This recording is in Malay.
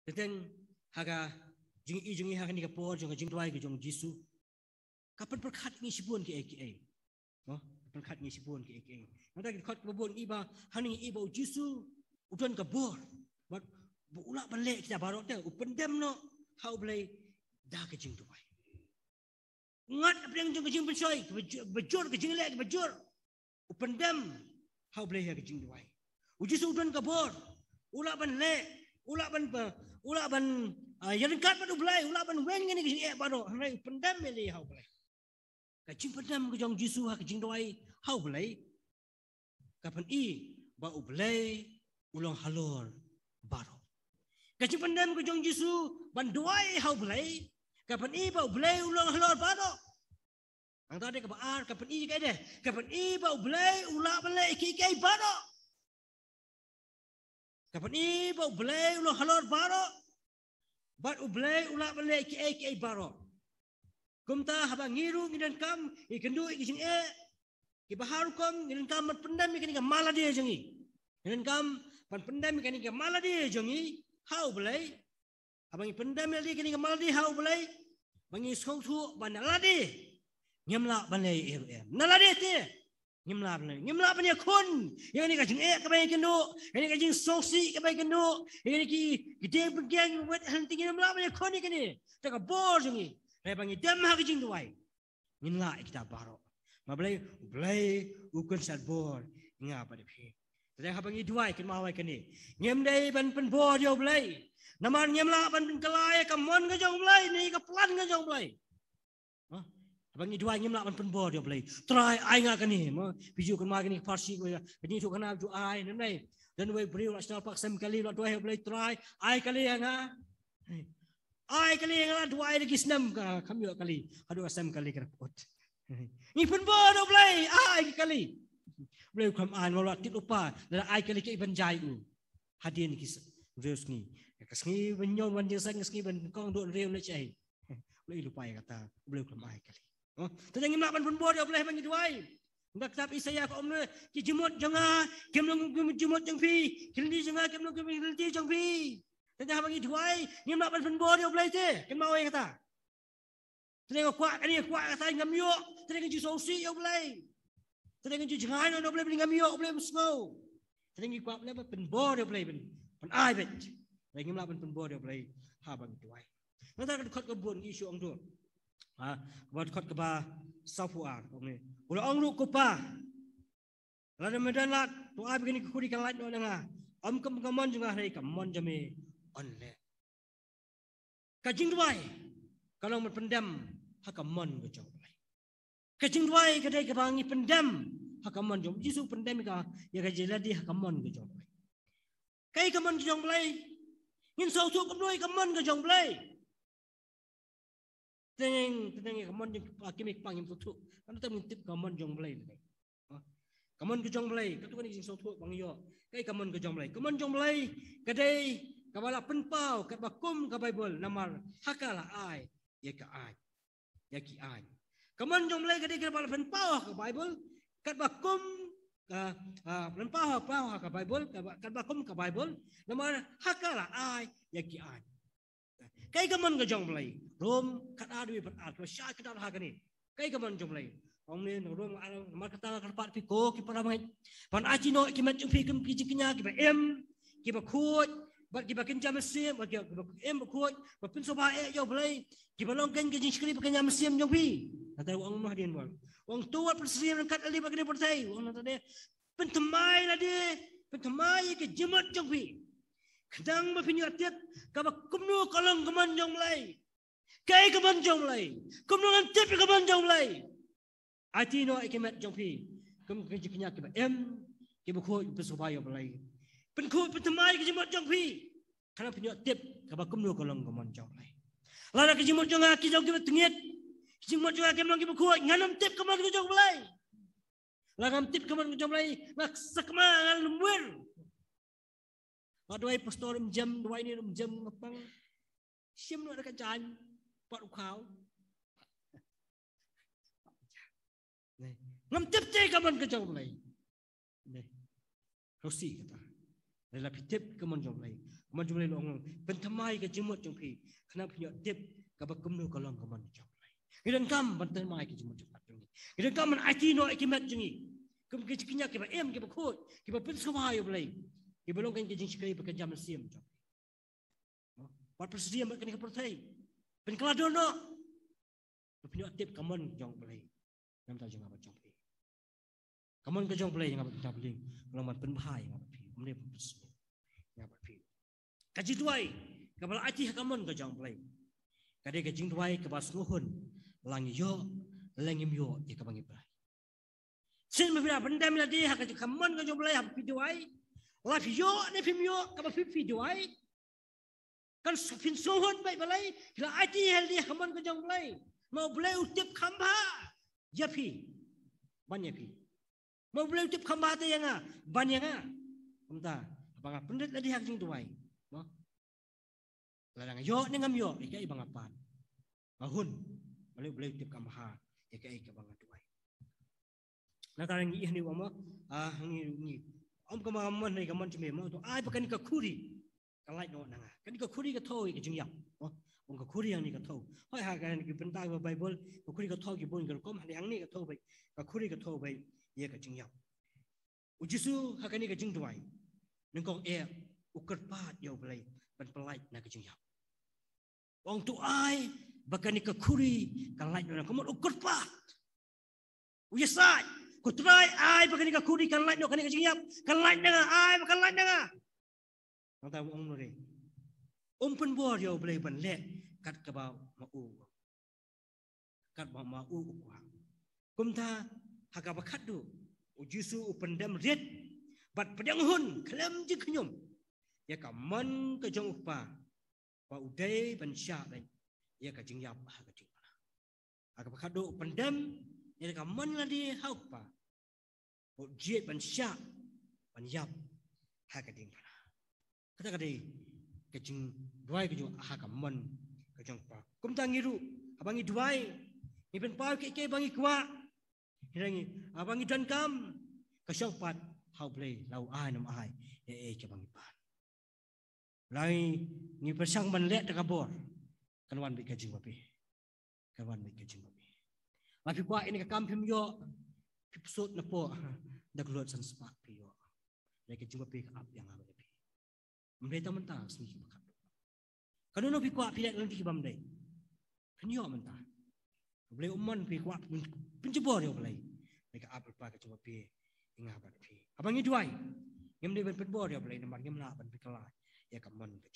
Tentang haga jungi haga ni kapor jong jing tuai ke jong Jisu. Kapan perkat ni sibun ke aka. Oh, perkat ni sibun ke aka. Nanti kita kebun iba hani iba Jisu udan kabur. But ulak balik kita baru tu upendam no how boleh dah ke jing tuai. Ngat apa yang jong jing pensoi bejur ke jing lek bejur. Upendam how boleh ke jing tuai. Jisu udan kabur. Ulak balik ulak ban yang kat pada belai ulak ban weng ni ke baru hai pendam meli hau belai kacing pendam ke jong Jisu ha kacing doai hau belai kapan i ba belai ulang halor baru kacing pendam ke jong Jisu ban doai hau belai kapan i ba belai ulang halor baru ang tadi kapan kapan i ke deh kapan i ba belai ulak belai ke baru kapan i ba belai ulang halor baru bat ublay ulak balay ki baro kumta habang ngiru ngidan kam ikendu ikising ki baharu kam ngidan kam mat pendam ikani ka maladi jengi ngidan kam pan pendam ikani ka maladi jengi hau balay habang pendam ikani ikani ka maladi hau balay bangi songtu banaladi nyamla balay naladi te nyamla balay kun yang ni ka jing kabay kendu yang ni ka jing soksi kabay kendu yang ni ki gede bergiang buat hunting nyamla balay kun ni kani tak bor jengi lai bangi dam ha ka jing duai nyamla kita baro ma balay ukun sat bor nga pada phi tadang ha bangi duai ken mawai kani nyam dai ban pen bor yo balay naman nyamla ban kelai ka mon ka jong balay ni ka plan ka jong balay Abang itu ayam nak penbor dia boleh. Try ayam kan ni, biju kan makan ni farsi ko ya. Ini tu kan tu ayam ni. Dan we beri national park sem kali lah dua boleh try ayam kali yang ayam kali yang dua ayam lagi senam kami kali. Aduh sem kali kerapot. Ini penbor dia boleh ayam kali. Boleh kam ayam malah tit lupa. Dan ayam kali ke iban jai u. Hadiah ni kisah. Reus ni. Kasni benyon wan jeng sang kasni ben kong duk reus ni cai. Boleh lupa ya kata. Boleh kam ayam kali. Tadang imlak ban penbor dia boleh bagi duai. Ndak kitab Isaiah ko omne ki jemut janga kemlong jemut jang pi kildi janga kemlong kildi jang pi. Tadang bagi duai imlak ban penbor dia boleh te. Ken mau kata. Tadang kuat ani kuat kata ngam yo. Tadang ju sosi yo boleh. Tadang ju jangan no boleh ngam yo boleh musngau. Tadang kuat boleh penbor dia boleh pen ai bet. Tadang imlak ban penbor dia boleh ha bagi duai. Nanti kot kebun isu ong tu. Buat kot keba safuar ni. Ulah ong lu kupa. Lada medan lat tu ai begini kuri kan lat no denga. Om kem kamon juga hari kamon jame onle. Kajing duai. Kalau berpendam hakamon gejong duai. Kajing duai kedai kebangi pendam hakamon jom. Jisu pendam ka ya kajeladi hakamon gejong duai. Kai kamon gejong duai. Ngin sausu kamdoi kamon gejong duai. Tengeng kamon jeng kimik pangim tutu. Kan tem tip kamon jong belai. Kamon ke jong belai, katu kan jing sotu bang yo. Kai kamon ke jong belai. Kamon jong belai kadai kabala penpau kat bakum ka Bible namar hakala ai ya ka ai. Ya ki ai. Kamon jong belai kadai kabala penpau ka Bible kat bakum penpau ka Bible kat bakum ka Bible namar hakala ai ya ki ai. Kay kaman ka jong belai rom kat adu pat at sya kat ha kani kay kaman jong belai ong ne rom mar kata karpat pi ko ki para mai pan aci no ki mat pi kem pi jikinya ki ba em ki ba khut ba ki ba ken jam sim ba ki ba em ba khut ba pin so ba e yo belai ki ba long ken ki jing skri ba ken jam sim jong pi kata ong mah din wal ong tuat persiem kat ali ba kene pertai ong nata de pentemai la de pentemai ki jemat jong pi kadang berpinjat tiap kaba kumnu kolong kemanjong mulai kai kemanjong mulai kumnu ngantip kemanjong mulai ati no ikemat jongpi kum kejikinya kiba em kiba ko pesubaya mulai penku pentemai kejimat jongpi karena pinjat tiap kaba kumnu kolong kemanjong mulai lara kejimat jong aki jong kiba tengit kejimat jong aki kiba ko nganam tip kemanjong mulai langam tip kemanjong mulai nak sakma ngal lumwer Dua pastor jam dua ini jam ngapang sim no dekat jalan pat ukau. Ngam tip kaman ke jauh mulai. Rosi kata. Lelah pitip keman jom lay. Keman jom lay long pentamai ke jemut jom pi. Kenapa punya tip kabak kumnu kalong keman jom lay. Gidan kam pentamai ke jemut jom lay. Gidan kam man IT no ikimat jengi. Kum ke cikinya ke ba em ke ba khot ke ba pun sawai jom lay. Ke belong kan ke jing sekali pakai jam siam jom. Wat presiden mak kini ke pertai. Pen keladono. Punya tip keman jom lay. Nam tahu jeng apa jom lay. Keman ke jom lay jeng apa jom lay. Kalau man pen bahai jeng apa pi. Umne presiden. Jeng apa pi. Kaji tuai. Kabal IT keman ke jom lay. Kadai ke jing tuai ke bas nuhun. Langi yo, langim yo ya ke bangi berai. Sin me benda benda mila dia ke keman ke jom lay hab pi tuai. Laf yo ne pim yo ke ba pi tuai. Kan fin sohon baik balai. Bila IT hal dia keman ke jom lay. Mau boleh utip kamba. Ya pi. Banyak pi. Mau boleh utip kamba tu yang ah. Banyak ah. Entah. Apakah pendet lagi hak jing tuai. No. Larang yo nengam yo. Ikai bang apan. Mahun. Boleh utip kamba. Ikai ke bang tuai. Nak orang ini ni wama. Ni. Om kemaman ni kaman cuma mau tu. Ai pakai ni kekuri. Kalai no nanga. Kan ni kekuri ke tahu ke jing yap. Ông có khuri yang ni ka thau hoi ha kan ki pentai ba bible ko khuri ka thau ki bon ko kom hang ni ka thau bai ka khuri ka thau bai ye ka jing yap u jisu ha kan ni ka jing duai nang kong e u ker pat yo blai ban pelai na ka jing yap ong tu ai ba kan ni ka khuri ka lai no ko mo u ker pat u yesai ko trai ai ba kan ni ka khuri kan lai no kan ni ka jing yap kan lai na ai ba kan lai na nang ta ong no re pen bor yo blai ban le kat ka ba ma u kat ba ma u kwa kum tha ha ka ba khat du u jisu u pendam riet bat pedang hun khlem ji khnyum ya ka man ka jong upa ba u dei ban sha dai ya ka jing yap ha ka jing ha ka ba khat du pendam ya ka man la di ha upa u jiet ban sha ban yap ha ka ding kata ka dei ke jing duai ke jong ha ka man ke jong pa kum ta ngiru abangi duai ni pen pa ke bangi kwa hirangi abangi dan kam ka syong pat hau play lau ai nam ai ke bangi pa lai ni persang man le ta ka bor kan wan bi ke jing ba pi kan wan bi ke jing ba pi ma pi kwa ini ka kam phim yo pi sot na po dak lot san spa pi yo le ke jing ba pi ka ap yang aba pi mereka mentang sini makan. Kalau nak pergi kuat pilih nanti kibam deh. Kenyo mentang. Boleh umman pergi kuat pencebor yo boleh. Mereka apa pakai cuma pergi ingat apa pergi. Abang ini dua. Yang dia berpebor yo boleh. Nampak yang melak berpikirlah. Ya kaman kecok.